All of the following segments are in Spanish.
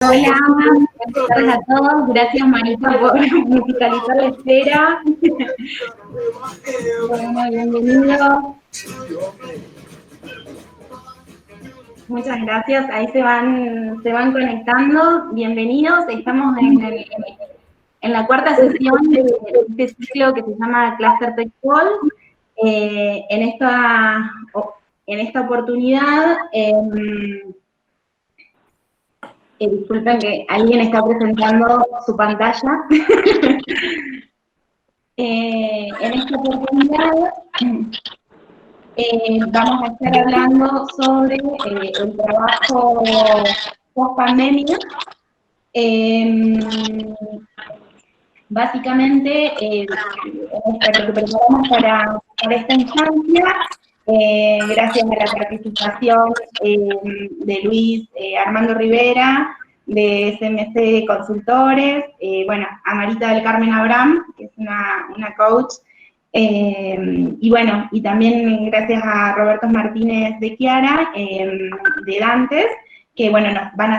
Hola, buenas tardes a todos. Gracias, Marita, por musicalizar la espera. Bueno, bienvenidos. Muchas gracias. Ahí se van conectando. Bienvenidos. Estamos en la cuarta sesión de este ciclo que se llama Cluster Tech Call. En esta oportunidad, disculpen que alguien está presentando su pantalla. En esta oportunidad vamos a estar hablando sobre el trabajo post-pandemia. Básicamente, lo que preparamos para esta instancia, gracias a la participación de Luis Armando Rivera, de SMC Consultores, bueno, a Marita del Carmen Abraham, que es una coach, y bueno, y también gracias a Roberto Martínez de Chiara, de Dantes, que bueno, nos van a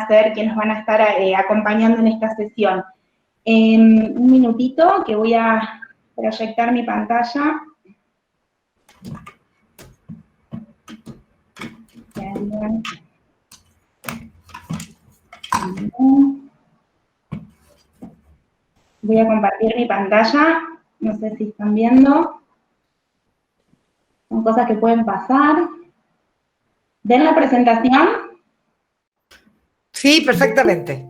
estar acompañando en esta sesión. Un minutito que voy a proyectar mi pantalla. Voy a compartir mi pantalla, no sé si están viendo. Son cosas que pueden pasar. ¿Ven la presentación? Sí, perfectamente.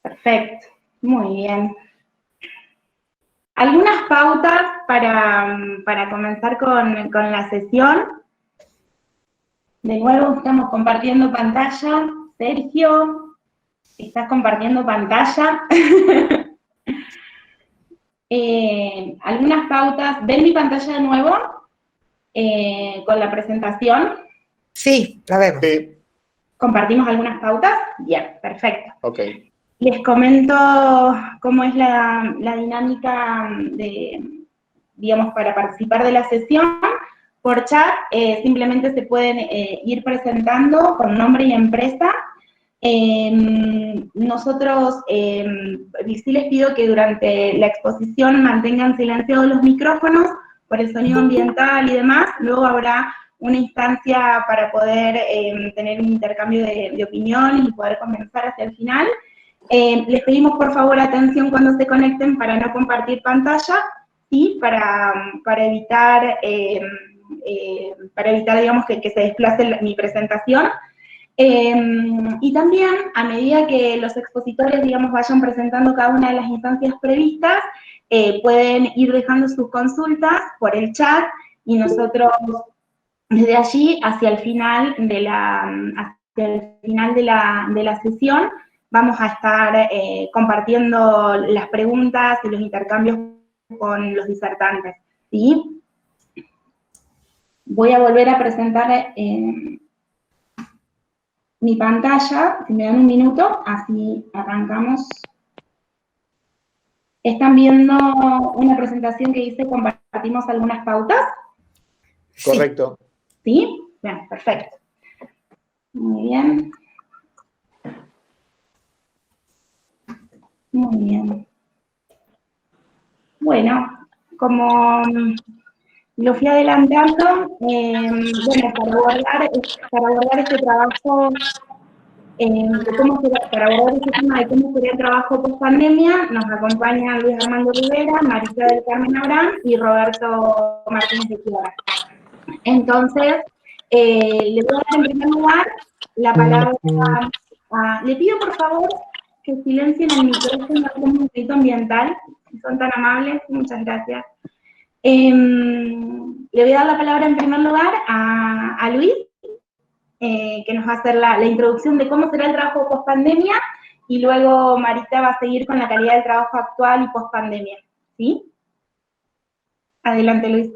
Perfecto, muy bien. Algunas pautas para comenzar con la sesión. De nuevo estamos compartiendo pantalla. Sergio, ¿estás compartiendo pantalla? Algunas pautas. ¿Ven mi pantalla de nuevo? Con la presentación. Sí, la vemos. Sí. ¿Compartimos algunas pautas? Bien, perfecto. Ok. Les comento cómo es la dinámica digamos, para participar de la sesión. Por chat, simplemente se pueden ir presentando con nombre y empresa. Nosotros sí les pido que durante la exposición mantengan silenciados los micrófonos por el sonido ambiental y demás. Luego habrá una instancia para poder tener un intercambio de opiniones y poder comenzar hacia el final. Les pedimos por favor atención cuando se conecten para no compartir pantalla y para evitar, digamos, que se desplace mi presentación. Y también, a medida que los expositores, digamos, vayan presentando cada una de las instancias previstas, pueden ir dejando sus consultas por el chat y nosotros, desde allí, hacia el final de la sesión, vamos a estar compartiendo las preguntas y los intercambios con los disertantes, ¿sí? Voy a volver a presentar mi pantalla, si me dan un minuto, así arrancamos. ¿Están viendo una presentación que dice compartimos algunas pautas? Correcto. ¿Sí? Bien, perfecto. Muy bien. Muy bien. Bueno, como lo fui adelantando, bueno, para abordar este trabajo, para abordar este tema de cómo sería el trabajo post pandemia, nos acompañan Luis Armando Rivera, Marita del Carmen Abraham y Roberto Martínez de Chiara. Entonces, le voy a dar en primer lugar la palabra le pido por favor que silencien el micrófono con un grito ambiental, si son tan amables, muchas gracias. Le voy a dar la palabra en primer lugar a Luis, que nos va a hacer la introducción de cómo será el trabajo post-pandemia, y luego Marita va a seguir con la calidad del trabajo actual y post-pandemia, ¿sí? Adelante, Luis.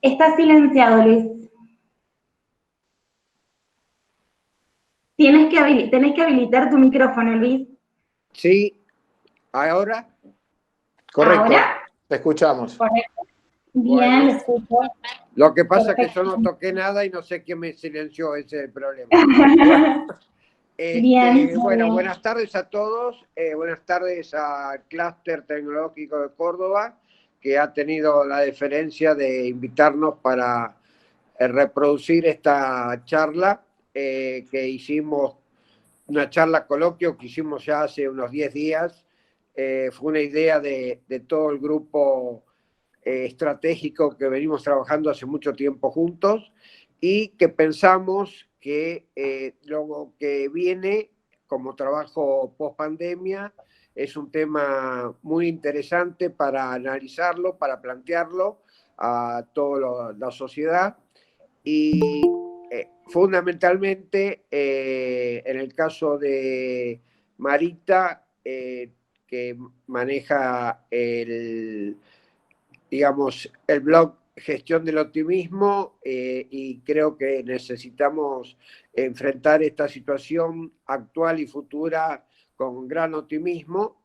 Está silenciado, Luis. Tenés que habilitar tu micrófono, Luis. Sí. ¿Ahora? Correcto. ¿Ahora? Te escuchamos. Correcto. Bien, lo escucho. Lo que pasa es que yo Perfecto. no toqué nada y no sé quién me silenció, ese es el problema. Bien, Bueno, bien. buenas tardes a todos, buenas tardes al Clúster Tecnológico de Córdoba, que ha tenido la deferencia de invitarnos para reproducir esta charla que hicimos, una charla coloquio que hicimos ya hace unos 10 días. Fue una idea de todo el grupo estratégico que venimos trabajando hace mucho tiempo juntos y que pensamos que lo que viene como trabajo post pandemia es un tema muy interesante para analizarlo, para plantearlo a toda la sociedad y fundamentalmente en el caso de Marita, que maneja digamos, el blog Gestión del Optimismo y creo que necesitamos enfrentar esta situación actual y futura con gran optimismo.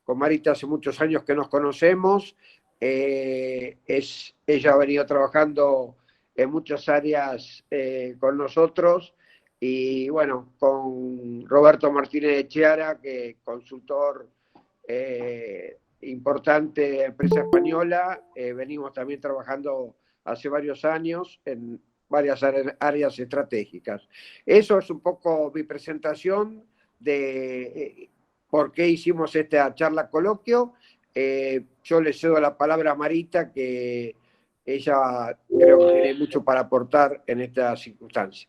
Con Marita hace muchos años que nos conocemos. Ella ha venido trabajando en muchas áreas con nosotros y bueno, con Roberto Martínez de Chiara, que es consultor importante empresa española, venimos también trabajando hace varios años en varias áreas estratégicas. Eso es un poco mi presentación de por qué hicimos esta charla coloquio. Yo le cedo la palabra a Marita, que ella creo que tiene mucho para aportar en esta circunstancia.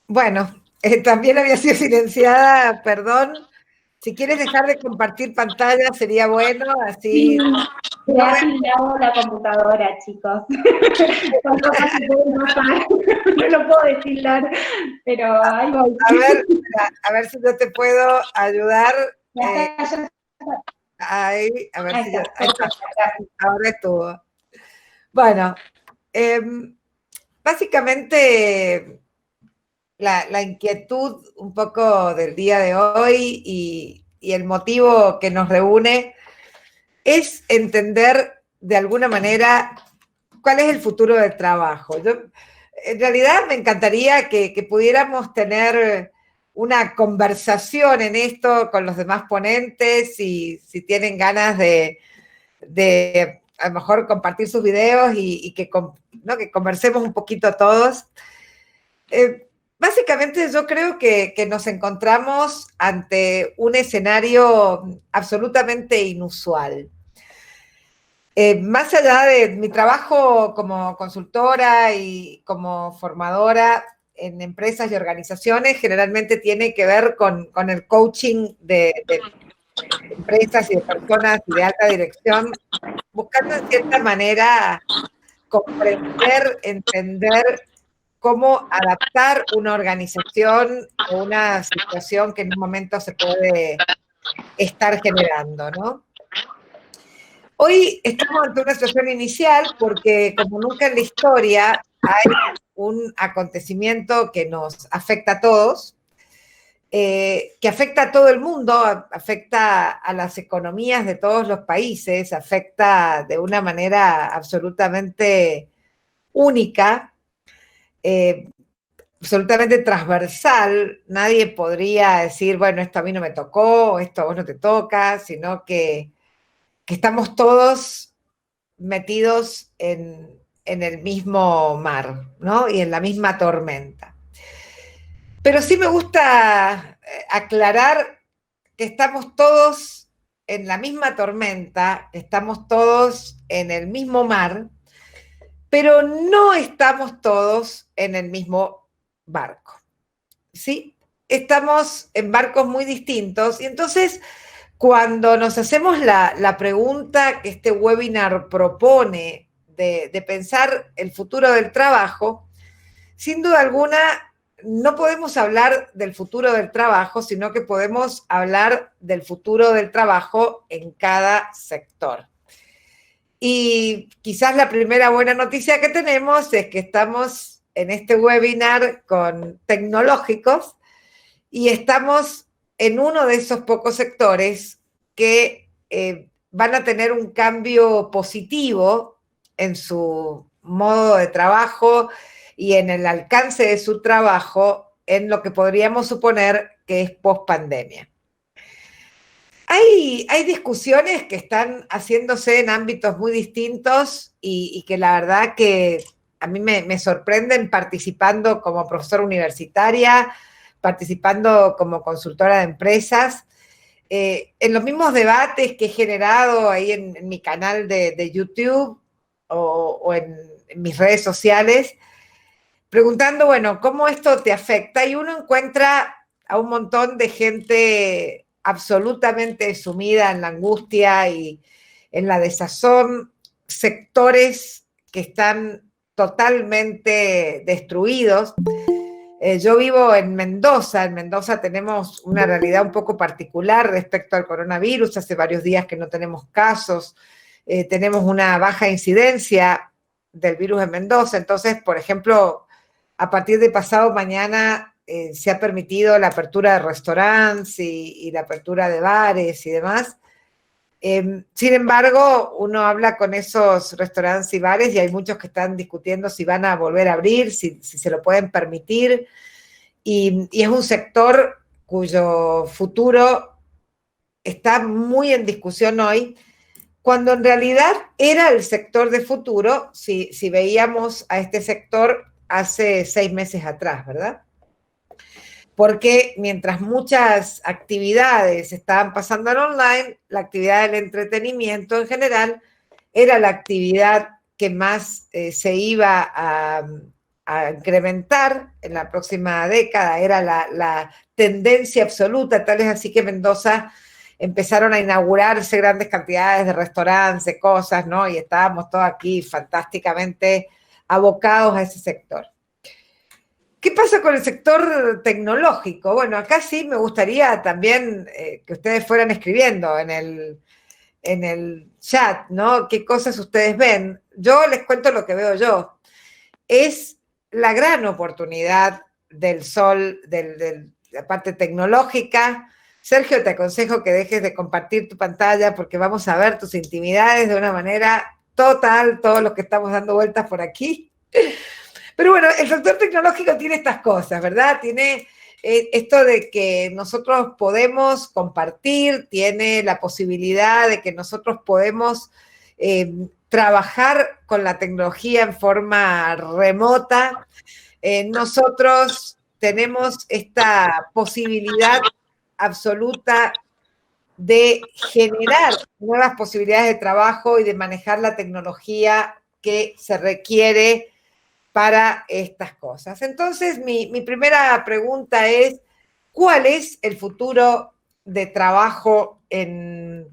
Bueno, también había sido silenciada, perdón. Si quieres dejar de compartir pantalla sería bueno, así... Sí, se ha tildado la computadora, chicos. Son cosas que pueden pasar. No lo puedo destildar, pero ahí voy. A ver si yo te puedo ayudar. Ya está. Ahí, a ver Ahí si está, yo... Ahí está. gracias. Ahora estuvo. Bueno, básicamente la inquietud un poco del día de hoy y el motivo que nos reúne es entender de alguna manera cuál es el futuro del trabajo. Yo, en realidad me encantaría que pudiéramos tener una conversación en esto con los demás ponentes y si tienen ganas de a lo mejor compartir sus videos y que, ¿no?, que conversemos un poquito todos. Básicamente yo creo que nos encontramos ante un escenario absolutamente inusual. Más allá de mi trabajo como consultora y como formadora en empresas y organizaciones, generalmente tiene que ver con el coaching de empresas y de personas y de alta dirección, buscando en cierta manera comprender, entender cómo adaptar una organización a una situación que en un momento se puede estar generando, ¿no? Hoy estamos ante una situación inicial porque, como nunca en la historia, hay un acontecimiento que nos afecta a todos, que afecta a todo el mundo, afecta a las economías de todos los países, afecta de una manera absolutamente única, absolutamente transversal. Nadie podría decir, bueno, esto a mí no me tocó, esto a vos no te toca, sino que estamos todos metidos en el mismo mar, ¿no? Y en la misma tormenta. Pero sí me gusta aclarar que estamos todos en la misma tormenta, estamos todos en el mismo mar, pero no estamos todos en el mismo barco, ¿sí? Estamos en barcos muy distintos y entonces cuando nos hacemos la pregunta que este webinar propone de pensar el futuro del trabajo, sin duda alguna no podemos hablar del futuro del trabajo, sino que podemos hablar del futuro del trabajo en cada sector. Y quizás la primera buena noticia que tenemos es que estamos en este webinar con tecnológicos y estamos en uno de esos pocos sectores que van a tener un cambio positivo en su modo de trabajo y en el alcance de su trabajo en lo que podríamos suponer que es post-pandemia. Hay discusiones que están haciéndose en ámbitos muy distintos y que la verdad que a mí me sorprenden participando como profesora universitaria, participando como consultora de empresas, en los mismos debates que he generado ahí en mi canal de YouTube o en mis redes sociales, preguntando, bueno, ¿cómo esto te afecta? Y uno encuentra a un montón de gente absolutamente sumida en la angustia y en la desazón, sectores que están totalmente destruidos. Yo vivo en Mendoza tenemos una realidad un poco particular respecto al coronavirus, hace varios días que no tenemos casos, tenemos una baja incidencia del virus en Mendoza, entonces, por ejemplo, a partir de pasado mañana se ha permitido la apertura de restaurantes y la apertura de bares y demás. Sin embargo, uno habla con esos restaurantes y bares y hay muchos que están discutiendo si van a volver a abrir, si se lo pueden permitir. Y es un sector cuyo futuro está muy en discusión hoy, cuando en realidad era el sector de futuro si veíamos a este sector hace 6 meses atrás, ¿verdad? Porque mientras muchas actividades estaban pasando en online, la actividad del entretenimiento en general era la actividad que más se iba a incrementar en la próxima década, era la tendencia absoluta, tal es así que en Mendoza empezaron a inaugurarse grandes cantidades de restaurantes, de cosas, ¿no? Y estábamos todos aquí fantásticamente abocados a ese sector. ¿Qué pasa con el sector tecnológico? Bueno, acá sí me gustaría también que ustedes fueran escribiendo en el chat, ¿no? ¿Qué cosas ustedes ven? Yo les cuento lo que veo yo. Es la gran oportunidad del sol, de la parte tecnológica. Sergio, te aconsejo que dejes de compartir tu pantalla porque vamos a ver tus intimidades de una manera total, todos los que estamos dando vueltas por aquí. Pero bueno, el sector tecnológico tiene estas cosas, ¿verdad? Tiene esto de que nosotros podemos compartir, tiene la posibilidad de que nosotros podemos trabajar con la tecnología en forma remota. Nosotros tenemos esta posibilidad absoluta de generar nuevas posibilidades de trabajo y de manejar la tecnología que se requiere para estas cosas. Entonces, mi primera pregunta es, ¿cuál es el futuro de trabajo en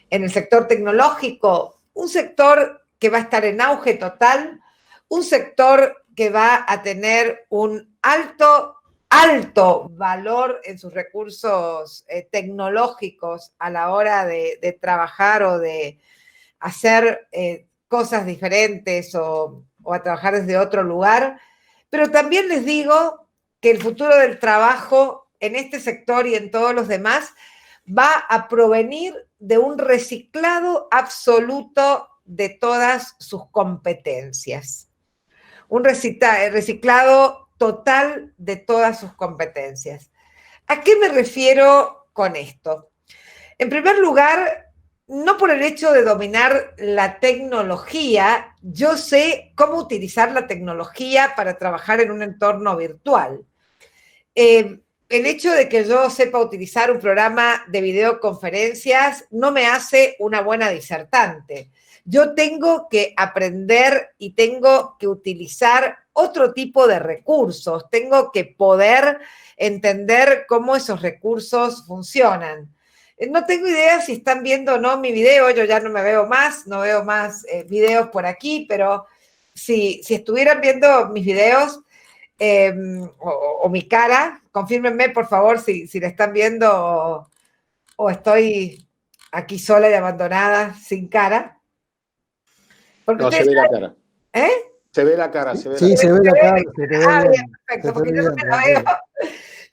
el sector tecnológico? Un sector que va a estar en auge total, un sector que va a tener un alto valor en sus recursos tecnológicos a la hora de trabajar o de hacer cosas diferentes o a trabajar desde otro lugar, pero también les digo que el futuro del trabajo en este sector y en todos los demás va a provenir de un reciclado absoluto de todas sus competencias. Un reciclado total de todas sus competencias. ¿A qué me refiero con esto? En primer lugar, no por el hecho de dominar la tecnología, yo sé cómo utilizar la tecnología para trabajar en un entorno virtual. El hecho de que yo sepa utilizar un programa de videoconferencias no me hace una buena disertante. Yo tengo que aprender y tengo que utilizar otro tipo de recursos. Tengo que poder entender cómo esos recursos funcionan. No tengo idea si están viendo o no mi video, yo ya no veo más videos por aquí, pero si estuvieran viendo mis videos o mi cara, confírmenme por favor si la están viendo o estoy aquí sola y abandonada, sin cara. Porque no, se ve la cara. ¿Eh? Se ve la cara, se ve sí, la cara. Se ve la cara, se te ve bien. Perfecto, porque yo no me la veo.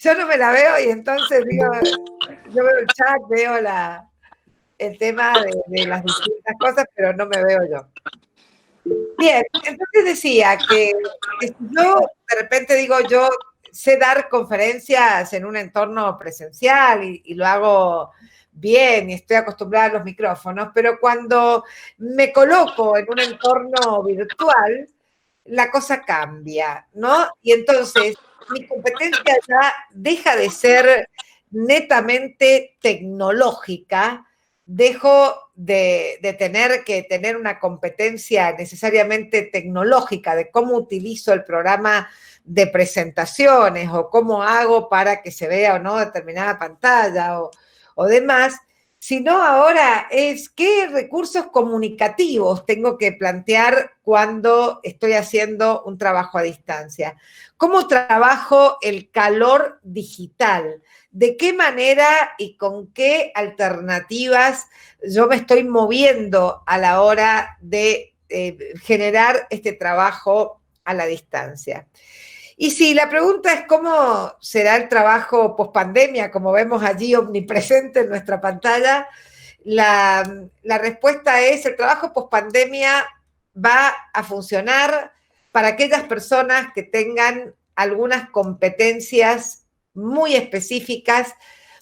yo no me la veo y entonces digo, yo veo el chat, veo el tema de las distintas cosas, pero no me veo yo. Bien, entonces decía que si yo de repente digo, yo sé dar conferencias en un entorno presencial y lo hago bien y estoy acostumbrada a los micrófonos, pero cuando me coloco en un entorno virtual, la cosa cambia, ¿no? Y entonces mi competencia ya deja de ser netamente tecnológica, dejo de tener que tener una competencia necesariamente tecnológica de cómo utilizo el programa de presentaciones o cómo hago para que se vea o no determinada pantalla o demás, sino ahora es qué recursos comunicativos tengo que plantear cuando estoy haciendo un trabajo a distancia. ¿Cómo trabajo el calor digital? ¿De qué manera y con qué alternativas yo me estoy moviendo a la hora de generar este trabajo a la distancia? Y si la pregunta es cómo será el trabajo pospandemia, como vemos allí omnipresente en nuestra pantalla, la respuesta es el trabajo pospandemia va a funcionar para aquellas personas que tengan algunas competencias muy específicas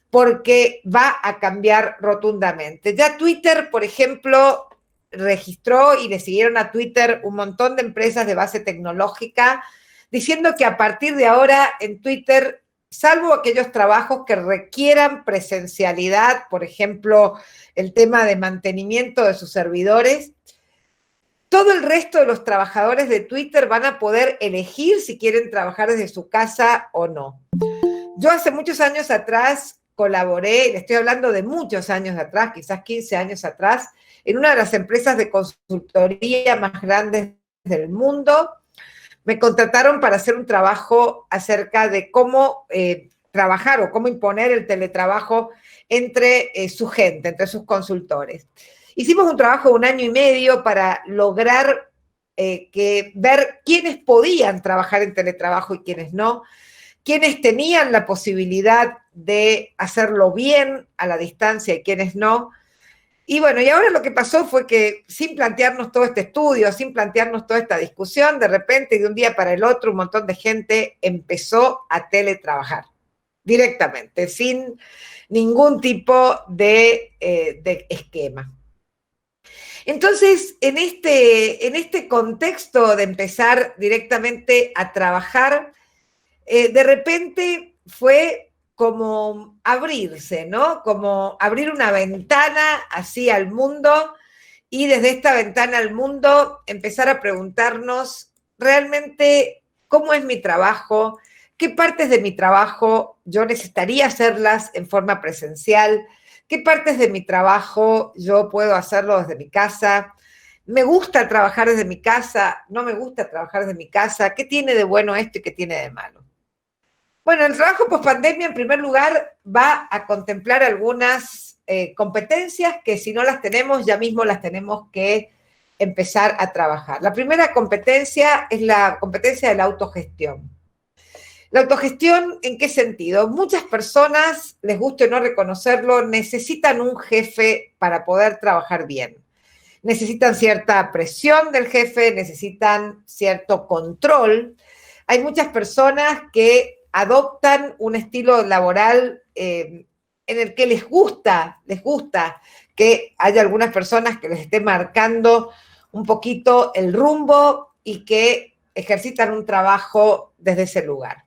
porque va a cambiar rotundamente. Ya Twitter, por ejemplo, registró y le siguieron a Twitter un montón de empresas de base tecnológica diciendo que a partir de ahora en Twitter, salvo aquellos trabajos que requieran presencialidad, por ejemplo, el tema de mantenimiento de sus servidores, todo el resto de los trabajadores de Twitter van a poder elegir si quieren trabajar desde su casa o no. Yo hace muchos años atrás colaboré, le estoy hablando de muchos años atrás, quizás 15 años atrás, en una de las empresas de consultoría más grandes del mundo. Me contrataron para hacer un trabajo acerca de cómo trabajar o cómo imponer el teletrabajo entre su gente, entre sus consultores. Hicimos un trabajo de 1 año y medio para lograr ver quiénes podían trabajar en teletrabajo y quiénes no, quiénes tenían la posibilidad de hacerlo bien a la distancia y quiénes no. Y bueno, y ahora lo que pasó fue que sin plantearnos todo este estudio, sin plantearnos toda esta discusión, de repente, de un día para el otro, un montón de gente empezó a teletrabajar directamente, sin ningún tipo de esquema. Entonces, en este contexto de empezar directamente a trabajar, de repente fue como abrirse, ¿no? Como abrir una ventana así al mundo y desde esta ventana al mundo empezar a preguntarnos realmente cómo es mi trabajo, qué partes de mi trabajo yo necesitaría hacerlas en forma presencial, qué partes de mi trabajo yo puedo hacerlo desde mi casa, me gusta trabajar desde mi casa, no me gusta trabajar desde mi casa, qué tiene de bueno esto y qué tiene de malo. Bueno, el trabajo pospandemia, en primer lugar, va a contemplar algunas competencias que si no las tenemos, ya mismo las tenemos que empezar a trabajar. La primera competencia es la competencia de la autogestión. La autogestión, ¿en qué sentido? Muchas personas, les guste o no reconocerlo, necesitan un jefe para poder trabajar bien. Necesitan cierta presión del jefe, necesitan cierto control. Hay muchas personas que adoptan un estilo laboral en el que les gusta que haya algunas personas que les esté marcando un poquito el rumbo y que ejercitan un trabajo desde ese lugar.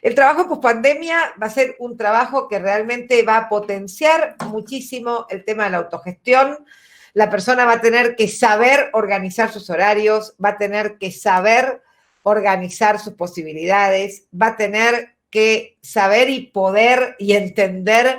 El trabajo pospandemia va a ser un trabajo que realmente va a potenciar muchísimo el tema de la autogestión. La persona va a tener que saber organizar sus horarios, va a tener que saber organizar sus posibilidades, va a tener que saber y poder y entender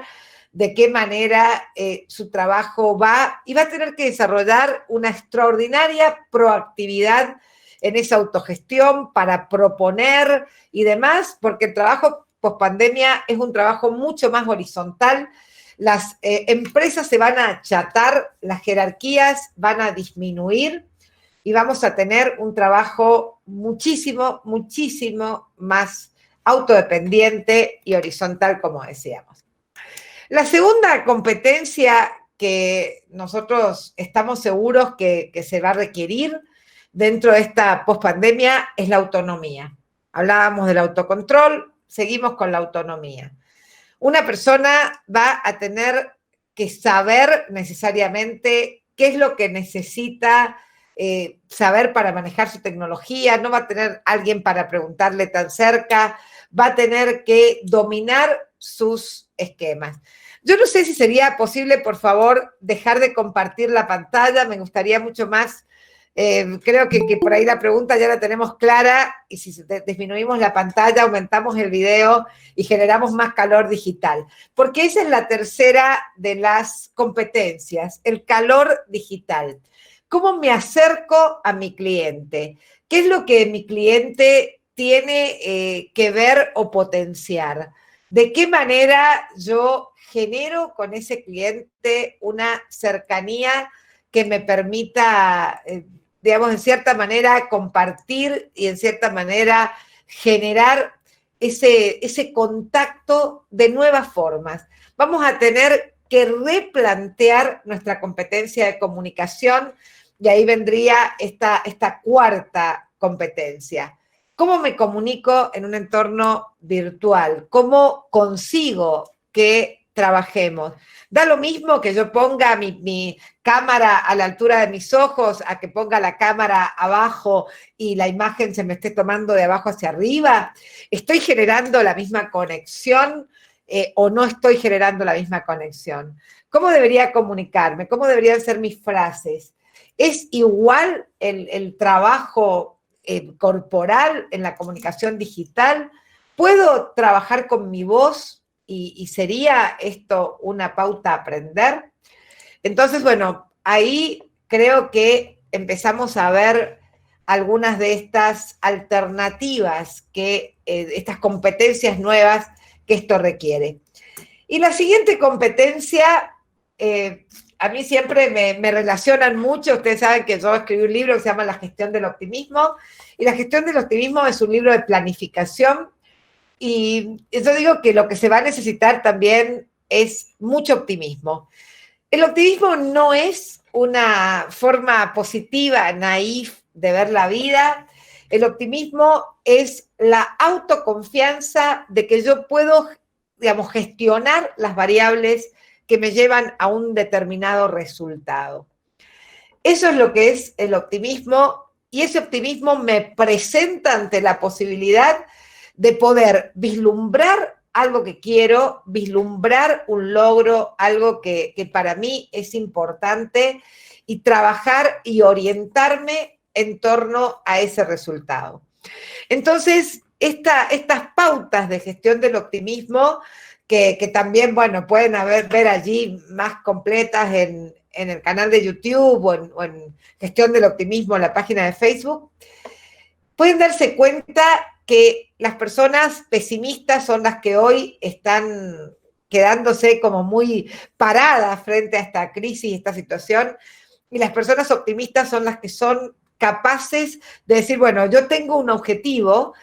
de qué manera su trabajo va y va a tener que desarrollar una extraordinaria proactividad en esa autogestión para proponer y demás, porque el trabajo pospandemia es un trabajo mucho más horizontal. Las empresas se van a achatar, las jerarquías van a disminuir y vamos a tener un trabajo muchísimo más autodependiente y horizontal, como decíamos. La segunda competencia que nosotros estamos seguros que se va a requerir dentro de esta pospandemia es la autonomía. Hablábamos del autocontrol, seguimos con la autonomía. Una persona va a tener que saber necesariamente qué es lo que necesita saber para manejar su tecnología, no va a tener alguien para preguntarle tan cerca, va a tener que dominar sus esquemas. Yo no sé si sería posible, por favor, dejar de compartir la pantalla, me gustaría mucho más. Creo que por ahí la pregunta ya la tenemos clara y si disminuimos la pantalla, aumentamos el video y generamos más calor digital. Porque esa es la tercera de las competencias, el calor digital. ¿Cómo me acerco a mi cliente? ¿Qué es lo que mi cliente tiene que ver o potenciar? ¿De qué manera yo genero con ese cliente una cercanía que me permita, digamos, en cierta manera compartir y en cierta manera generar ese contacto de nuevas formas? Vamos a tener que replantear nuestra competencia de comunicación y ahí vendría esta cuarta competencia. ¿Cómo me comunico en un entorno virtual? ¿Cómo consigo que trabajemos? Da lo mismo que yo ponga mi cámara a la altura de mis ojos a que ponga la cámara abajo y la imagen se me esté tomando de abajo hacia arriba. ¿Estoy generando la misma conexión o no estoy generando la misma conexión? ¿Cómo debería comunicarme? ¿Cómo deberían ser mis frases? ¿Es igual el trabajo corporal en la comunicación digital? ¿Puedo trabajar con mi voz y sería esto una pauta a aprender? Entonces, bueno, ahí creo que empezamos a ver algunas de estas alternativas, estas competencias nuevas que esto requiere. Y la siguiente competencia, a mí siempre me relacionan mucho. Ustedes saben que yo escribí un libro que se llama La gestión del optimismo, y la gestión del optimismo es un libro de planificación, y yo digo que lo que se va a necesitar también es mucho optimismo. El optimismo no es una forma positiva, naif de ver la vida. El optimismo es la autoconfianza de que yo puedo, digamos, gestionar las variables que me llevan a un determinado resultado. Eso es lo que es el optimismo, y ese optimismo me presenta ante la posibilidad de poder vislumbrar algo que quiero, vislumbrar un logro, algo que para mí es importante, y trabajar y orientarme en torno a ese resultado. Entonces, estas pautas de gestión del optimismo, que también, bueno, pueden ver allí más completas en el canal de YouTube o en Gestión del Optimismo, en la página de Facebook, pueden darse cuenta que las personas pesimistas son las que hoy están quedándose como muy paradas frente a esta crisis, esta situación, y las personas optimistas son las que son capaces de decir, bueno, yo tengo un objetivo,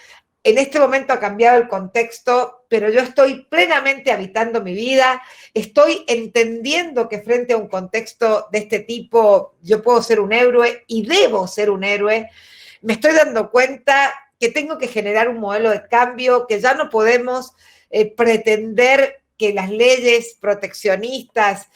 en este momento ha cambiado el contexto, pero yo estoy plenamente habitando mi vida, estoy entendiendo que frente a un contexto de este tipo yo puedo ser un héroe y debo ser un héroe. Me estoy dando cuenta que tengo que generar un modelo de cambio, que ya no podemos pretender que las leyes proteccionistas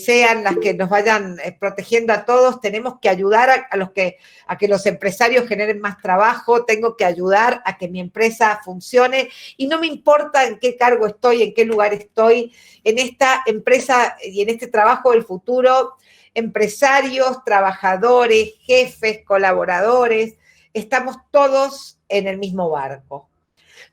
sean las que nos vayan protegiendo a todos. Tenemos que ayudar a que los empresarios generen más trabajo, tengo que ayudar a que mi empresa funcione, y no me importa en qué cargo estoy, en qué lugar estoy, en esta empresa y en este trabajo del futuro, empresarios, trabajadores, jefes, colaboradores, estamos todos en el mismo barco.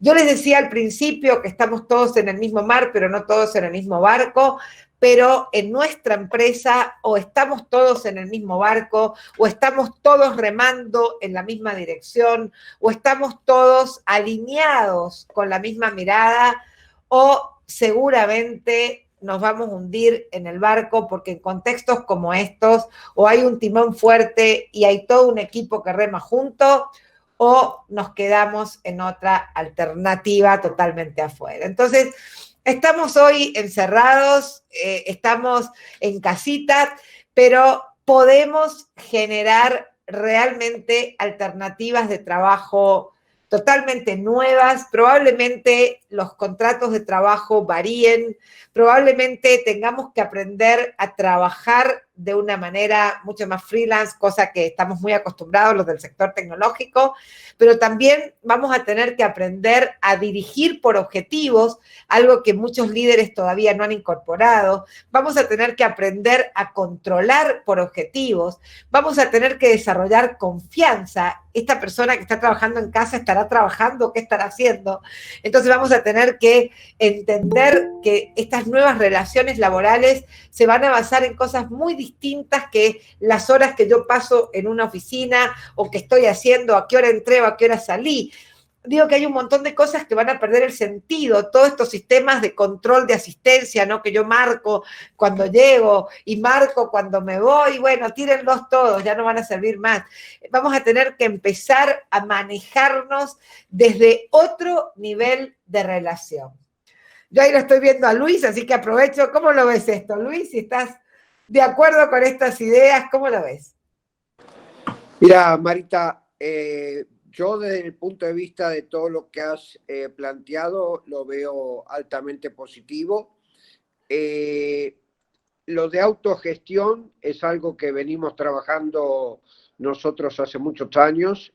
Yo les decía al principio que estamos todos en el mismo mar, pero no todos en el mismo barco, pero en nuestra empresa o estamos todos en el mismo barco, o estamos todos remando en la misma dirección, o estamos todos alineados con la misma mirada, o seguramente nos vamos a hundir en el barco, porque en contextos como estos o hay un timón fuerte y hay todo un equipo que rema junto, o nos quedamos en otra alternativa totalmente afuera. Entonces, estamos hoy encerrados, estamos en casita, pero podemos generar realmente alternativas de trabajo totalmente nuevas, probablemente los contratos de trabajo varíen, probablemente tengamos que aprender a trabajar de una manera mucho más freelance, cosa que estamos muy acostumbrados los del sector tecnológico, pero también vamos a tener que aprender a dirigir por objetivos, algo que muchos líderes todavía no han incorporado. Vamos a tener que aprender a controlar por objetivos, vamos a tener que desarrollar confianza. Esta persona que está trabajando en casa estará trabajando, ¿qué estará haciendo? Entonces vamos a tener que entender que estas nuevas relaciones laborales se van a basar en cosas muy distintas que las horas que yo paso en una oficina o que estoy haciendo, a qué hora entré o a qué hora salí. Digo que hay un montón de cosas que van a perder el sentido, todos estos sistemas de control de asistencia, ¿no? Que yo marco cuando llego y marco cuando me voy, bueno, tírenlos todos, ya no van a servir más. Vamos a tener que empezar a manejarnos desde otro nivel de relación. Yo ahí lo estoy viendo a Luis, así que aprovecho. ¿Cómo lo ves esto, Luis? Si estás de acuerdo con estas ideas, ¿cómo lo ves? Mira, Marita, yo desde el punto de vista de todo lo que has planteado, lo veo altamente positivo. Lo de autogestión es algo que venimos trabajando nosotros hace muchos años,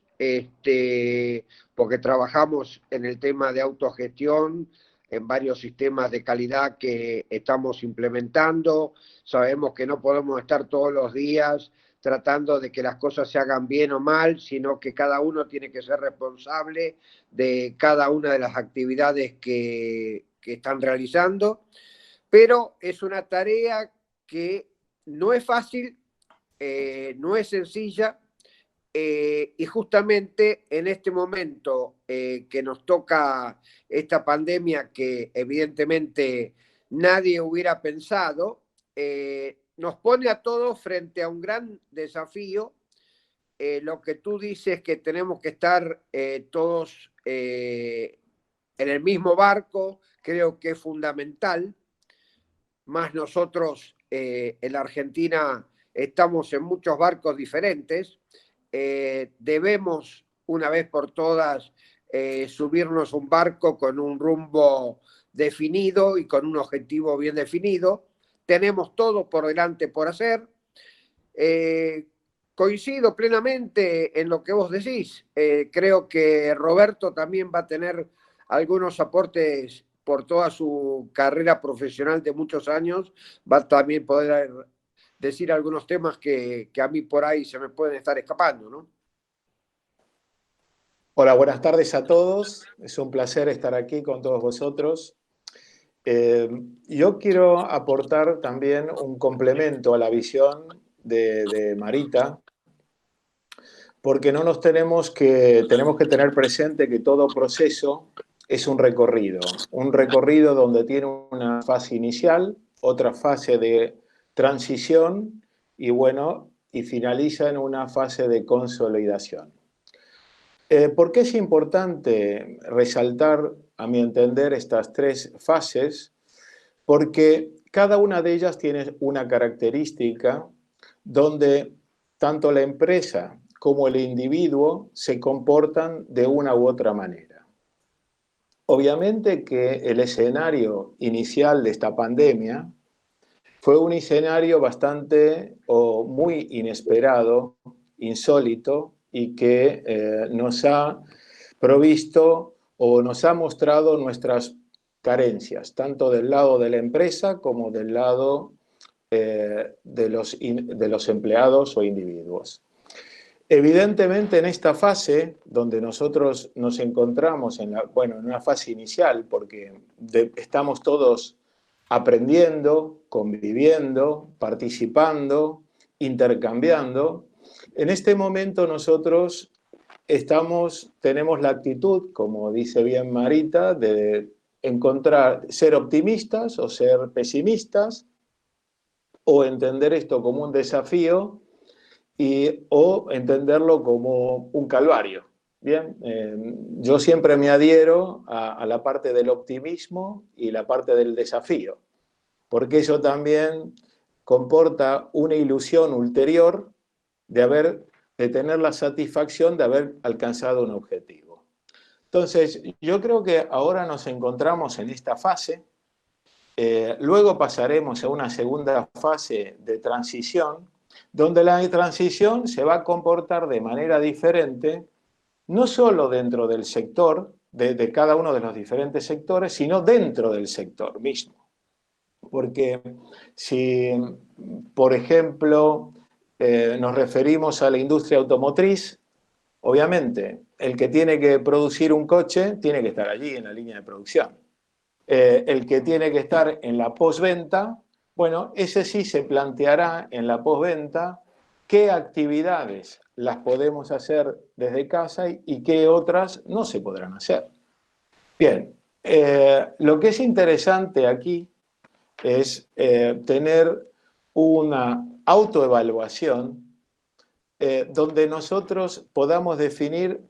porque trabajamos en el tema de autogestión, en varios sistemas de calidad que estamos implementando. Sabemos que no podemos estar todos los días tratando de que las cosas se hagan bien o mal, sino que cada uno tiene que ser responsable de cada una de las actividades que están realizando. Pero es una tarea que no es fácil, no es sencilla, y justamente en este momento que nos toca esta pandemia que evidentemente nadie hubiera pensado, nos pone a todos frente a un gran desafío. Lo que tú dices que tenemos que estar todos en el mismo barco, creo que es fundamental. Más nosotros en la Argentina estamos en muchos barcos diferentes. Debemos, una vez por todas, subirnos un barco con un rumbo definido y con un objetivo bien definido. Tenemos todo por delante por hacer. Coincido plenamente en lo que vos decís. Creo que Roberto también va a tener algunos aportes por toda su carrera profesional de muchos años. Va a también poder decir algunos temas que a mí por ahí se me pueden estar escapando, ¿no? Hola, buenas tardes a todos. Es un placer estar aquí con todos vosotros. Yo quiero aportar también un complemento a la visión de Marita, porque tenemos que tener presente que todo proceso es un recorrido donde tiene una fase inicial, otra fase de transición y finaliza en una fase de consolidación. ¿Por qué es importante resaltar, a mi entender, estas tres fases? Porque cada una de ellas tiene una característica donde tanto la empresa como el individuo se comportan de una u otra manera. Obviamente que el escenario inicial de esta pandemia fue un escenario bastante o muy inesperado, insólito, y que nos ha provisto o nos ha mostrado nuestras carencias, tanto del lado de la empresa como del lado de los empleados o individuos. Evidentemente, en esta fase, donde nosotros nos encontramos en una fase inicial, porque estamos todos aprendiendo, conviviendo, participando, intercambiando, en este momento nosotros tenemos la actitud, como dice bien Marita, de ser optimistas o ser pesimistas, o entender esto como un desafío o entenderlo como un calvario, Bien, yo siempre me adhiero a la parte del optimismo y la parte del desafío, porque eso también comporta una ilusión ulterior de tener la satisfacción de haber alcanzado un objetivo. Entonces, yo creo que ahora nos encontramos en esta fase, luego pasaremos a una segunda fase de transición, donde la transición se va a comportar de manera diferente, no solo dentro del sector, de cada uno de los diferentes sectores, sino dentro del sector mismo. Porque si, por ejemplo, nos referimos a la industria automotriz, obviamente, el que tiene que producir un coche tiene que estar allí en la línea de producción. El que tiene que estar en la postventa, bueno, ese sí se planteará en la postventa qué actividades las podemos hacer desde casa y qué otras no se podrán hacer. Bien, lo que es interesante aquí es tener una autoevaluación donde nosotros podamos definir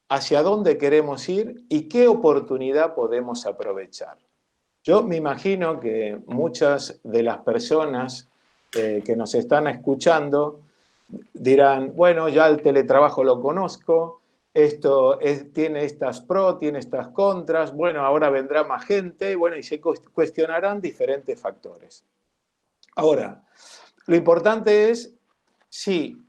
hacia dónde queremos ir y qué oportunidad podemos aprovechar. Yo me imagino que muchas de las personas que nos están escuchando dirán, bueno, ya el teletrabajo lo conozco, tiene estas pros, tiene estas contras, bueno, ahora vendrá más gente, bueno, y se cuestionarán diferentes factores. Ahora, lo importante es, si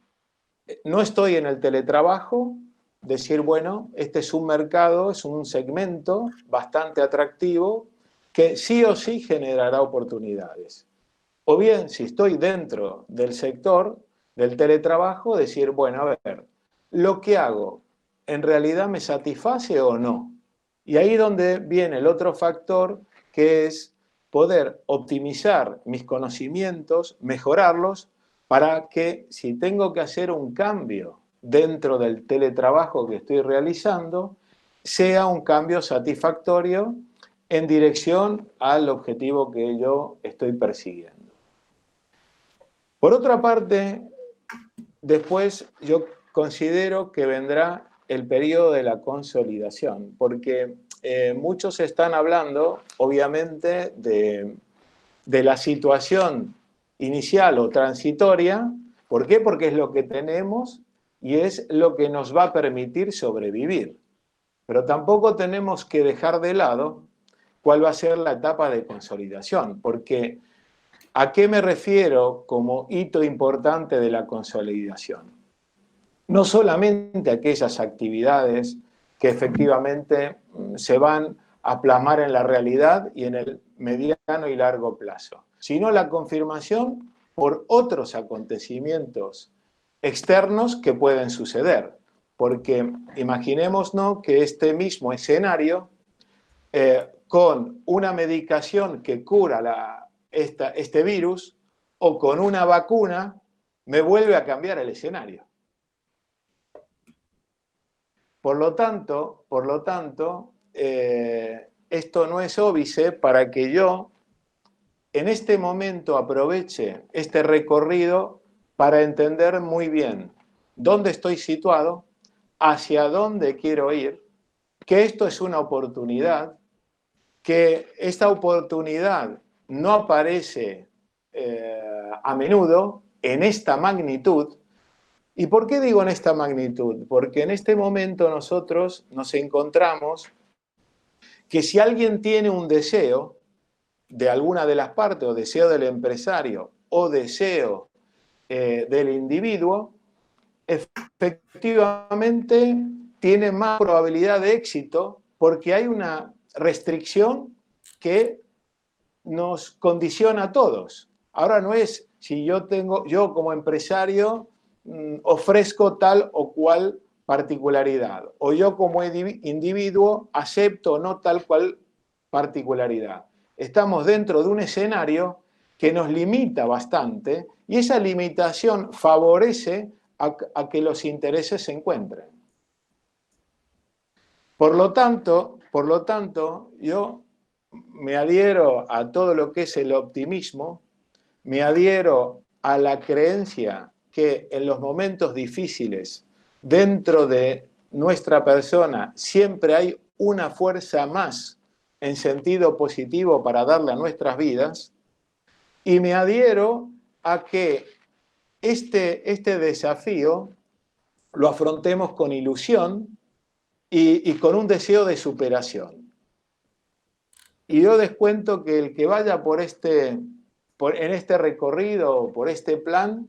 no estoy en el teletrabajo, decir, bueno, este es un mercado, es un segmento bastante atractivo que sí o sí generará oportunidades. O bien, si estoy dentro del sector del teletrabajo, decir, bueno, a ver, lo que hago, ¿en realidad me satisface o no? Y ahí donde viene el otro factor, que es poder optimizar mis conocimientos, mejorarlos, para que si tengo que hacer un cambio dentro del teletrabajo que estoy realizando, sea un cambio satisfactorio en dirección al objetivo que yo estoy persiguiendo. Por otra parte, después yo considero que vendrá el periodo de la consolidación, porque muchos están hablando, obviamente, de la situación inicial o transitoria. ¿Por qué? Porque es lo que tenemos y es lo que nos va a permitir sobrevivir. Pero tampoco tenemos que dejar de lado cuál va a ser la etapa de consolidación, porque ¿a qué me refiero como hito importante de la consolidación? No solamente aquellas actividades que efectivamente se van a plasmar en la realidad y en el mediano y largo plazo, sino la confirmación por otros acontecimientos externos que pueden suceder. Porque imaginémonos que este mismo escenario, con una medicación que cura este virus o con una vacuna, me vuelve a cambiar el escenario. Por lo tanto, esto no es óbice para que yo en este momento aproveche este recorrido para entender muy bien dónde estoy situado, hacia dónde quiero ir, que esto es una oportunidad, que esta oportunidad no aparece a menudo en esta magnitud. ¿Y por qué digo en esta magnitud? Porque en este momento nosotros nos encontramos que si alguien tiene un deseo de alguna de las partes, o deseo del empresario, o deseo del individuo, efectivamente tiene más probabilidad de éxito porque hay una restricción que nos condiciona a todos. Ahora no es si yo como empresario ofrezco tal o cual particularidad, o yo como individuo acepto o no tal cual particularidad. Estamos dentro de un escenario que nos limita bastante y esa limitación favorece a que los intereses se encuentren. Por lo tanto, yo me adhiero a todo lo que es el optimismo, me adhiero a la creencia que en los momentos difíciles, dentro de nuestra persona siempre hay una fuerza más en sentido positivo para darle a nuestras vidas, y me adhiero a que este desafío lo afrontemos con ilusión y con un deseo de superación. Y yo les cuento que el que vaya en este recorrido, por este plan,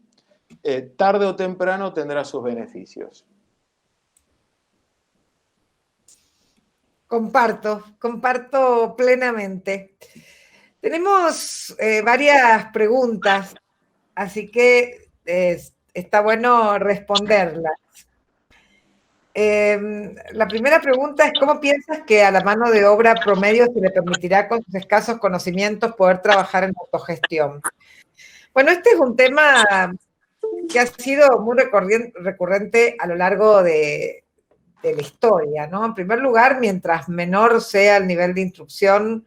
tarde o temprano tendrá sus beneficios. Comparto plenamente. Tenemos varias preguntas, así que está bueno responderlas. La primera pregunta es, ¿cómo piensas que a la mano de obra promedio se le permitirá con sus escasos conocimientos poder trabajar en autogestión? Bueno, este es un tema que ha sido muy recurrente a lo largo de la historia, ¿no? En primer lugar, mientras menor sea el nivel de instrucción,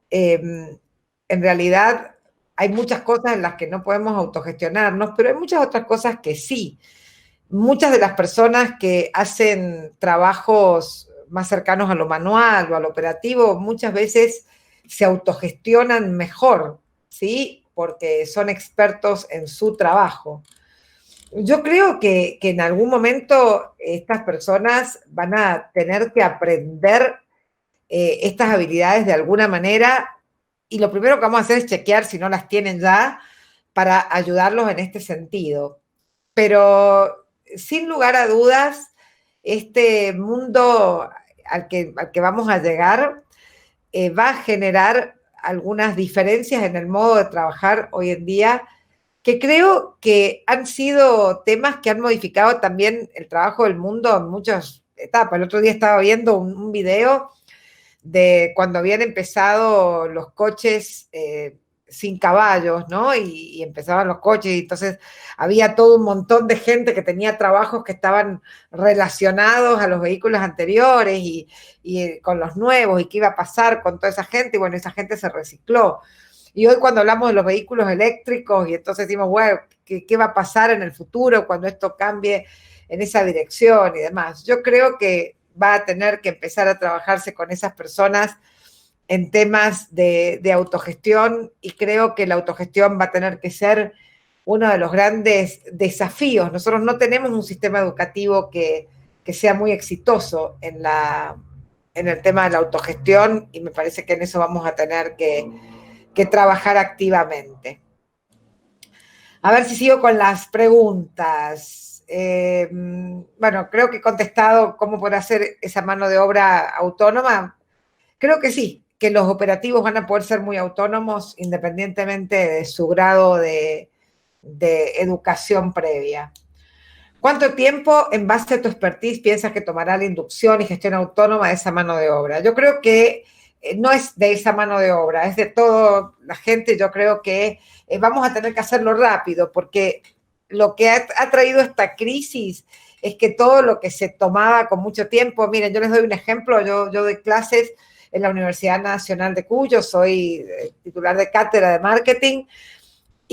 en realidad hay muchas cosas en las que no podemos autogestionarnos, pero hay muchas otras cosas que sí. Muchas de las personas que hacen trabajos más cercanos a lo manual o a lo operativo, muchas veces se autogestionan mejor, ¿sí? Porque son expertos en su trabajo. Yo creo que en algún momento estas personas van a tener que aprender estas habilidades de alguna manera, y lo primero que vamos a hacer es chequear si no las tienen ya para ayudarlos en este sentido. Pero sin lugar a dudas, este mundo al que vamos a llegar va a generar algunas diferencias en el modo de trabajar hoy en día, que creo que han sido temas que han modificado también el trabajo del mundo en muchas etapas. El otro día estaba viendo un video de cuando habían empezado los coches sin caballos, ¿no? Y empezaban los coches, y entonces había todo un montón de gente que tenía trabajos que estaban relacionados a los vehículos anteriores y con los nuevos, y qué iba a pasar con toda esa gente, y bueno, esa gente se recicló. Y hoy cuando hablamos de los vehículos eléctricos, y entonces decimos, bueno, ¿qué va a pasar en el futuro cuando esto cambie en esa dirección y demás? Yo creo que va a tener que empezar a trabajarse con esas personas en temas de autogestión, y creo que la autogestión va a tener que ser uno de los grandes desafíos. Nosotros no tenemos un sistema educativo que sea muy exitoso en el tema de la autogestión, y me parece que en eso vamos a tener que trabajar activamente. A ver si sigo con las preguntas. Bueno, creo que he contestado cómo poder hacer esa mano de obra autónoma. Creo que sí, que los operativos van a poder ser muy autónomos independientemente de su grado de educación previa. ¿Cuánto tiempo, en base a tu expertise, piensas que tomará la inducción y gestión autónoma de esa mano de obra? Yo creo que no es de esa mano de obra, es de toda la gente. Yo creo que vamos a tener que hacerlo rápido, porque lo que ha traído esta crisis es que todo lo que se tomaba con mucho tiempo, miren, yo les doy un ejemplo, yo doy clases en la Universidad Nacional de Cuyo, soy titular de cátedra de marketing,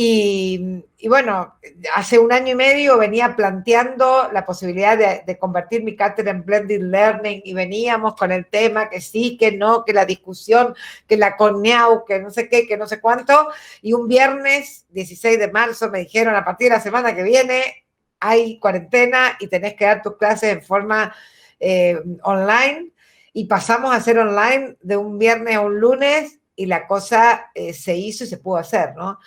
y bueno, hace 1 año y medio venía planteando la posibilidad de convertir mi cátedra en Blended Learning, y veníamos con el tema que sí, que no, que la discusión, que la CONEAU, que no sé qué, que no sé cuánto, y un viernes 16 de marzo me dijeron, a partir de la semana que viene hay cuarentena y tenés que dar tus clases en forma online, y pasamos a hacer online de un viernes a un lunes, y la cosa se hizo y se pudo hacer, ¿no?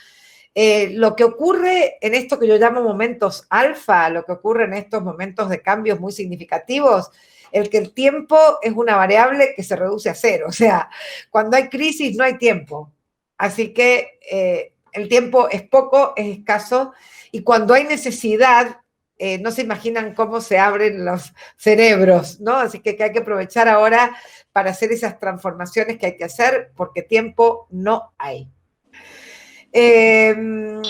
Lo que ocurre en esto que yo llamo momentos alfa, lo que ocurre en estos momentos de cambios muy significativos, el que el tiempo es una variable que se reduce a cero. O sea, cuando hay crisis no hay tiempo. Así que el tiempo es poco, es escaso, y cuando hay necesidad, no se imaginan cómo se abren los cerebros, ¿no? Así que hay que aprovechar ahora para hacer esas transformaciones que hay que hacer, porque tiempo no hay. ¿Qué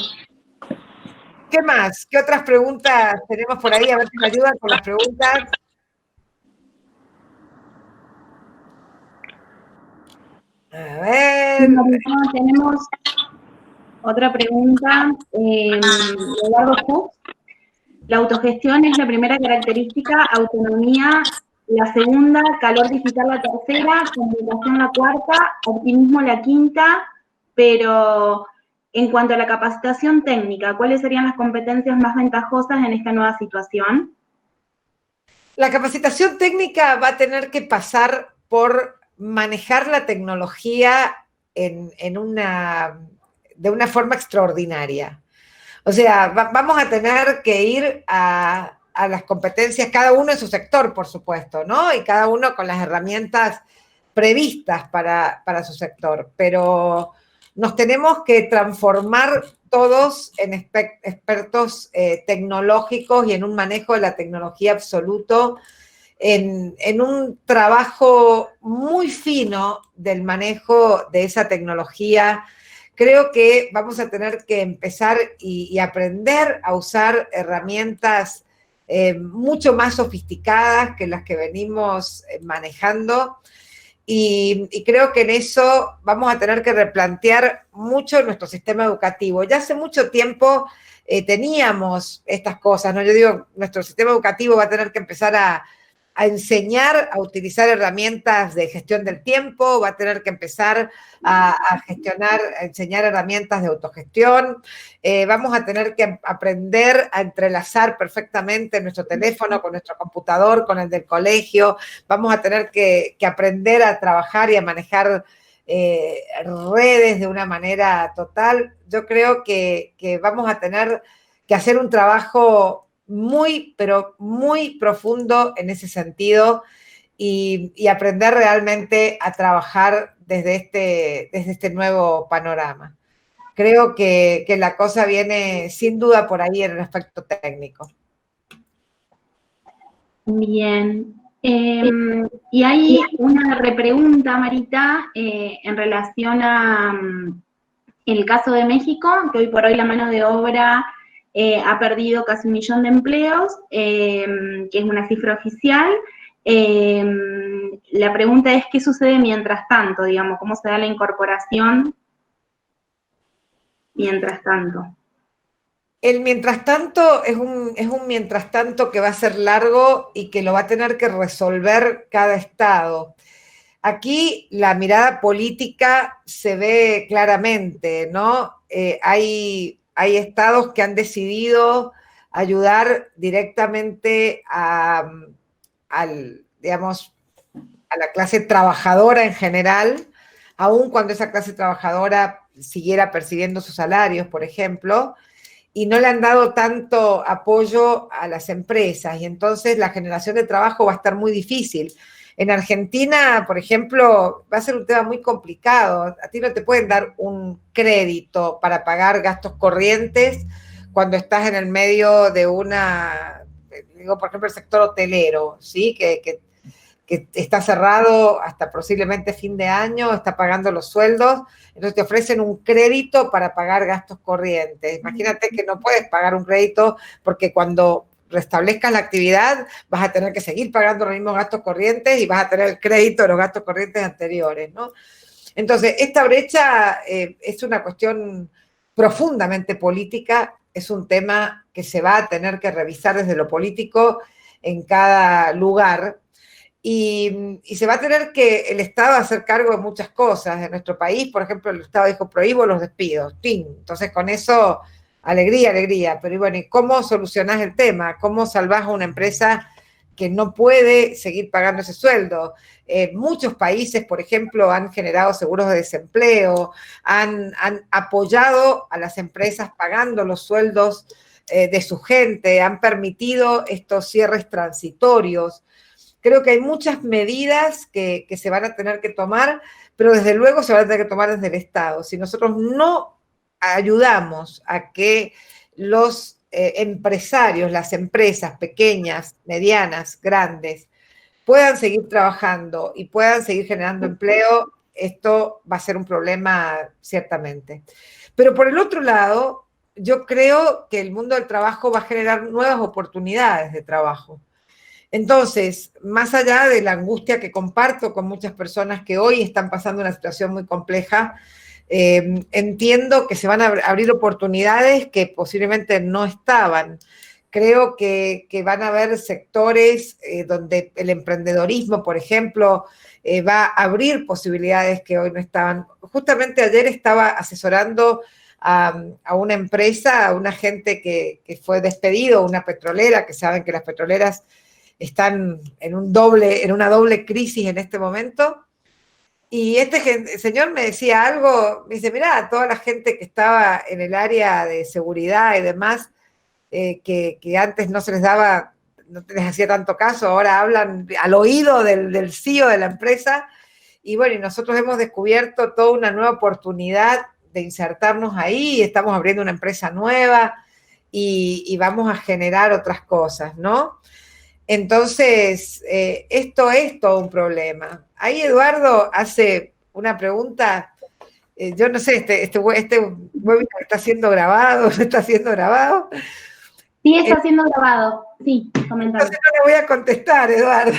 más? ¿Qué otras preguntas tenemos por ahí? A ver si me ayudan con las preguntas. A ver. Tenemos otra pregunta. Eduardo Fuchs La autogestión es la primera característica, autonomía la segunda, calor digital la tercera, comunicación la cuarta, optimismo la quinta, pero en cuanto a la capacitación técnica, ¿cuáles serían las competencias más ventajosas en esta nueva situación? La capacitación técnica va a tener que pasar por manejar la tecnología de una forma extraordinaria. O sea, vamos a tener que ir a las competencias, cada uno en su sector, por supuesto, ¿no? Y cada uno con las herramientas previstas para su sector. Pero nos tenemos que transformar todos en expertos tecnológicos y en un manejo de la tecnología absoluto, en un trabajo muy fino del manejo de esa tecnología. Creo que vamos a tener que empezar y aprender a usar herramientas mucho más sofisticadas que las que venimos manejando. Y creo que en eso vamos a tener que replantear mucho nuestro sistema educativo. Ya hace mucho tiempo teníamos estas cosas, ¿no? Yo digo, nuestro sistema educativo va a tener que empezar a enseñar a utilizar herramientas de gestión del tiempo, va a tener que empezar a enseñar herramientas de autogestión, vamos a tener que aprender a entrelazar perfectamente nuestro teléfono con nuestro computador, con el del colegio, vamos a tener que aprender a trabajar y a manejar redes de una manera total. Yo creo que vamos a tener que hacer un trabajo muy, pero muy profundo en ese sentido y aprender realmente a trabajar desde este nuevo panorama. Creo que la cosa viene sin duda por ahí en el aspecto técnico. Bien. Y hay una repregunta, Marita, en relación a el caso de México, que hoy por hoy la mano de obra ha perdido casi 1 millón de empleos, que es una cifra oficial. La pregunta es, ¿qué sucede mientras tanto? Digamos, ¿cómo se da la incorporación mientras tanto? El mientras tanto es un mientras tanto que va a ser largo y que lo va a tener que resolver cada estado. Aquí la mirada política se ve claramente, ¿no? Hay estados que han decidido ayudar directamente digamos, a la clase trabajadora en general, aun cuando esa clase trabajadora siguiera percibiendo sus salarios, por ejemplo, y no le han dado tanto apoyo a las empresas, y entonces la generación de trabajo va a estar muy difícil. En Argentina, por ejemplo, va a ser un tema muy complicado. A ti no te pueden dar un crédito para pagar gastos corrientes cuando estás en el medio de digo, por ejemplo, el sector hotelero, ¿sí? Que está cerrado hasta posiblemente fin de año, está pagando los sueldos, entonces te ofrecen un crédito para pagar gastos corrientes. Imagínate que no puedes pagar un crédito porque cuando restablezcas la actividad vas a tener que seguir pagando los mismos gastos corrientes y vas a tener el crédito de los gastos corrientes anteriores, ¿no? Entonces, esta brecha es una cuestión profundamente política, es un tema que se va a tener que revisar desde lo político en cada lugar. Y se va a tener que el Estado hacer cargo de muchas cosas. En nuestro país, por ejemplo, el Estado dijo, prohíbo los despidos. ¡Tin! Entonces, con eso, alegría. Pero bueno, ¿y cómo solucionás el tema? ¿Cómo salvás a una empresa que no puede seguir pagando ese sueldo? Muchos países, por ejemplo, han generado seguros de desempleo, han apoyado a las empresas pagando los sueldos de su gente, han permitido estos cierres transitorios. Creo que hay muchas medidas que se van a tener que tomar, pero desde luego se van a tener que tomar desde el Estado. Si nosotros no ayudamos a que los empresarios, las empresas pequeñas, medianas, grandes, puedan seguir trabajando y puedan seguir generando empleo, esto va a ser un problema ciertamente. Pero por el otro lado, yo creo que el mundo del trabajo va a generar nuevas oportunidades de trabajo. Entonces, más allá de la angustia que comparto con muchas personas que hoy están pasando una situación muy compleja, entiendo que se van a abrir oportunidades que posiblemente no estaban, creo que van a haber sectores donde el emprendedorismo, por ejemplo, va a abrir posibilidades que hoy no estaban. Justamente ayer estaba asesorando a una empresa, a una gente que fue despedido, una petrolera, que saben que las petroleras están en una doble crisis en este momento. Y señor me decía algo, me dice, mirá, toda la gente que estaba en el área de seguridad y demás, que antes no se les daba, no les hacía tanto caso, ahora hablan al oído del CEO de la empresa. Y bueno, y nosotros hemos descubierto toda una nueva oportunidad de insertarnos ahí, estamos abriendo una empresa nueva y vamos a generar otras cosas, ¿no? Entonces, esto es todo un problema. Ahí Eduardo hace una pregunta, yo no sé, este webinar está siendo grabado, ¿no está siendo grabado? Sí, está siendo grabado, sí, comentando. Entonces no le voy a contestar, Eduardo.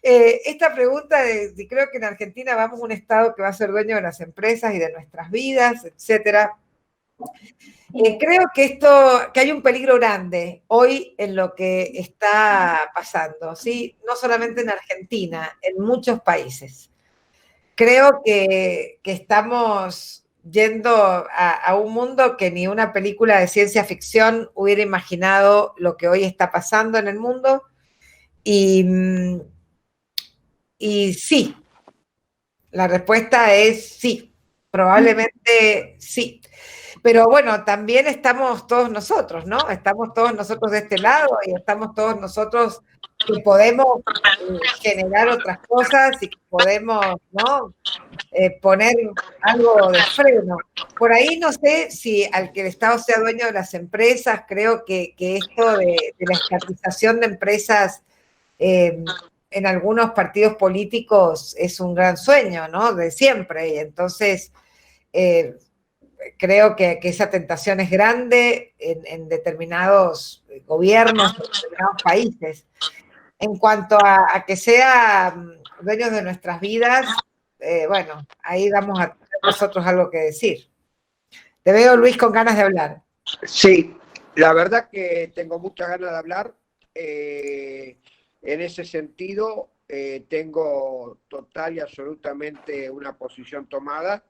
Esta pregunta creo que en Argentina vamos a un Estado que va a ser dueño de las empresas y de nuestras vidas, etcétera. Creo que hay un peligro grande hoy en lo que está pasando, ¿sí? No solamente en Argentina, en muchos países. Creo que estamos yendo a un mundo que ni una película de ciencia ficción hubiera imaginado lo que hoy está pasando en el mundo. Y sí, la respuesta es sí, probablemente sí. Pero bueno, también estamos todos nosotros, ¿no? Estamos todos nosotros de este lado y estamos todos nosotros que podemos generar otras cosas y que podemos, ¿no? Poner algo de freno. Por ahí no sé si al que el Estado sea dueño de las empresas, creo que esto de la estatización de empresas en algunos partidos políticos es un gran sueño, ¿no? De siempre. Y entonces, creo que esa tentación es grande en determinados gobiernos, en determinados países. En cuanto a que sea dueños de nuestras vidas, bueno, ahí vamos a tener nosotros algo que decir. Te veo, Luis, con ganas de hablar. Sí, la verdad que tengo muchas ganas de hablar. En ese sentido, tengo total y absolutamente una posición tomada.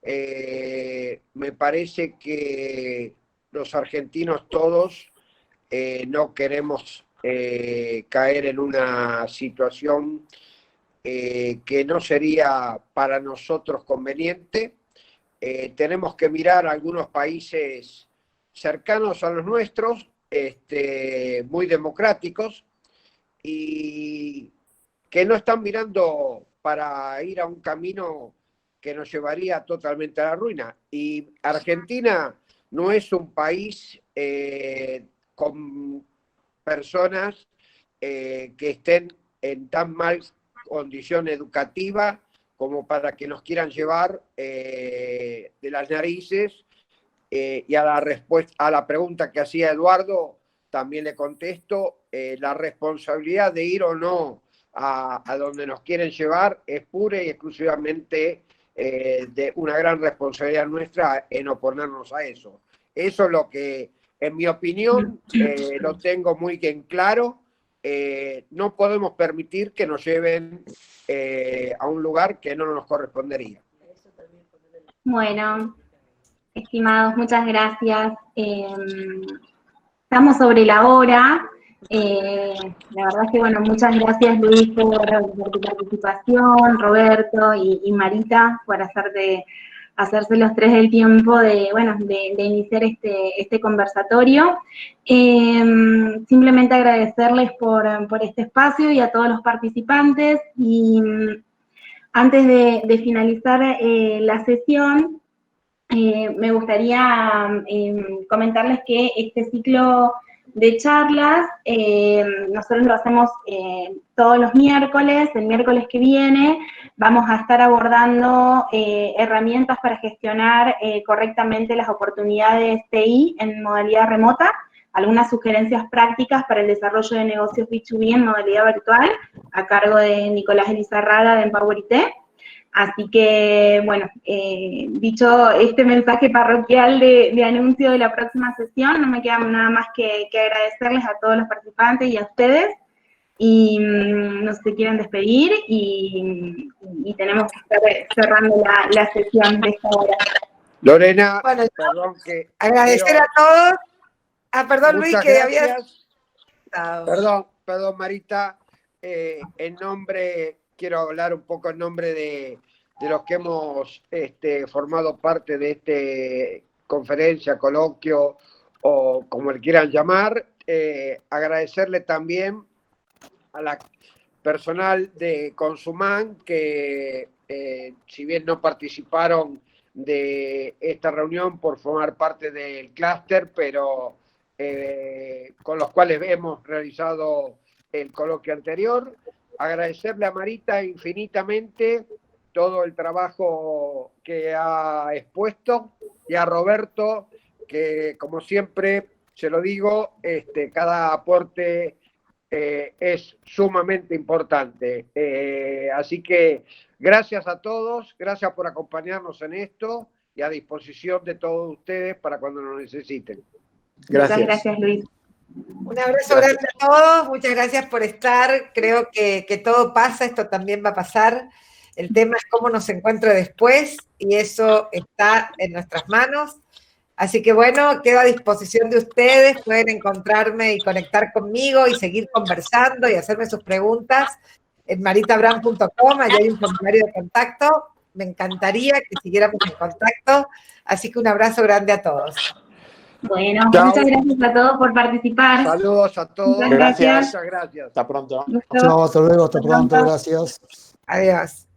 Me parece que los argentinos todos no queremos caer en una situación que no sería para nosotros conveniente. Tenemos que mirar a algunos países cercanos a los nuestros, muy democráticos, y que no están mirando para ir a un camino que nos llevaría totalmente a la ruina. Y Argentina no es un país con personas que estén en tan mal condición educativa como para que nos quieran llevar de las narices. Y a la pregunta que hacía Eduardo, también le contesto, la responsabilidad de ir o no a donde nos quieren llevar es pura y exclusivamente de una gran responsabilidad nuestra en oponernos a eso. Eso es lo que, en mi opinión, lo tengo muy bien claro. No podemos permitir que nos lleven a un lugar que no nos correspondería. Bueno, estimados, muchas gracias. Estamos sobre la hora. La verdad es que, bueno, muchas gracias, Luis, por tu participación, Roberto y Marita, por hacerse los tres el tiempo de iniciar este conversatorio. Simplemente agradecerles por este espacio y a todos los participantes. Y antes de finalizar la sesión, me gustaría comentarles que este ciclo de charlas nosotros lo hacemos todos los miércoles. El miércoles que viene vamos a estar abordando herramientas para gestionar correctamente las oportunidades TI en modalidad remota, algunas sugerencias prácticas para el desarrollo de negocios B2B en modalidad virtual, a cargo de Nicolás Elizarraga de Empower IT. Así que, bueno, dicho este mensaje parroquial de anuncio de la próxima sesión, no me queda nada más que agradecerles a todos los participantes y a ustedes. Y no se quieren despedir y tenemos que estar cerrando la sesión de esta hora. Lorena, Bueno, perdón que... agradecer a todos. Ah, perdón, Luis, que gracias. Perdón, Marita. Quiero hablar un poco en nombre de los que hemos formado parte de esta conferencia, coloquio, o como le quieran llamar. Agradecerle también a la personal de Consumán que, si bien no participaron de esta reunión por formar parte del clúster, pero con los cuales hemos realizado el coloquio anterior. Agradecerle a Marita infinitamente todo el trabajo que ha expuesto y a Roberto, que como siempre se lo digo, cada aporte es sumamente importante. Así que gracias a todos, gracias por acompañarnos en esto y a disposición de todos ustedes para cuando nos necesiten. Gracias. Muchas gracias, Luis. Un abrazo grande a todos, muchas gracias por estar. Creo que todo pasa, esto también va a pasar. El tema es cómo nos encuentro después y eso está en nuestras manos. Así que bueno, quedo a disposición de ustedes, pueden encontrarme y conectar conmigo y seguir conversando y hacerme sus preguntas en maritabran.com, allá hay un formulario de contacto. Me encantaría que siguiéramos en contacto, así que un abrazo grande a todos. Bueno, Chao. muchas gracias a todos por participar. Saludos a todos. Muchas gracias. Muchas gracias. Hasta pronto. Chao, hasta luego, hasta pronto, gracias. Adiós.